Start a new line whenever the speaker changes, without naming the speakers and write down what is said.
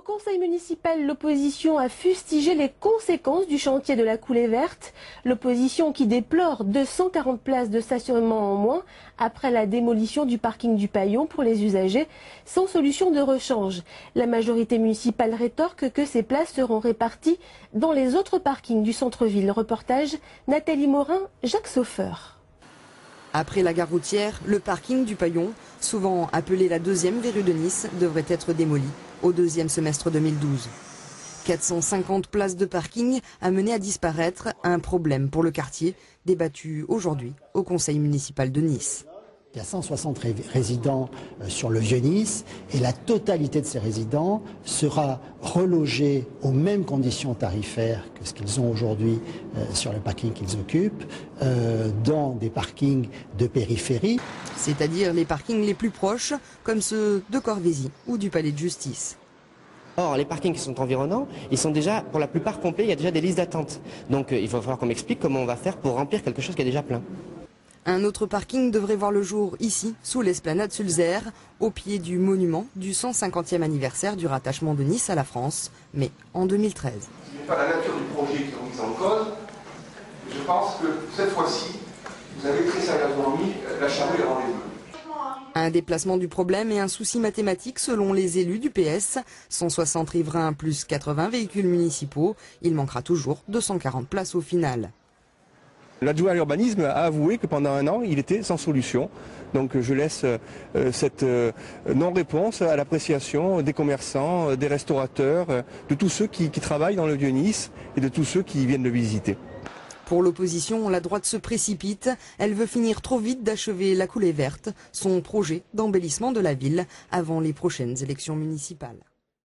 conseil municipal, l'opposition a fustigé les conséquences du chantier de la coulée verte. L'opposition qui déplore 240 places de stationnement en moins après la démolition du parking du Paillon pour les usagers sans solution de rechange. La majorité municipale rétorque que ces places seront réparties dans les autres parkings du centre-ville. Reportage Nathalie Morin, Jacques Saufeur.
Après la gare routière, le parking du Paillon, souvent appelé la deuxième verrue de Nice, devrait être démoli au deuxième semestre 2012. 450 places de parking amenées à disparaître, un problème pour le quartier, débattu aujourd'hui au conseil municipal de Nice.
Il y a 160 résidents sur le Vieux-Nice et la totalité de ces résidents sera relogée aux mêmes conditions tarifaires que ce qu'ils ont aujourd'hui sur le parking qu'ils occupent, dans des parkings de périphérie.
C'est-à-dire les parkings les plus proches, comme ceux de Corvézy ou du Palais de Justice.
Or, les parkings qui sont environnants, ils sont déjà, pour la plupart, complets, il y a déjà des listes d'attente. Donc il va falloir qu'on m'explique comment on va faire pour remplir quelque chose qui est déjà plein.
Un autre parking devrait voir le jour ici, sous l'esplanade Sulzer, au pied du monument du 150e anniversaire du rattachement de Nice à la France, mais en 2013.
Ce n'est pas la nature du projet qui est mise en cause. Je pense que cette fois-ci, vous avez très sérieusement mis la charrue avant les bœufs.
Un déplacement du problème et un souci mathématique selon les élus du PS. 160 riverains plus 80 véhicules municipaux. Il manquera toujours 240 places au final.
L'adjoint à l'urbanisme a avoué que pendant un an, il était sans solution. Donc je laisse cette non-réponse à l'appréciation des commerçants, des restaurateurs, de tous ceux qui travaillent dans le Vieux-Nice et de tous ceux qui viennent le visiter.
Pour l'opposition, la droite se précipite. Elle veut finir trop vite d'achever la coulée verte, son projet d'embellissement de la ville avant les prochaines élections municipales.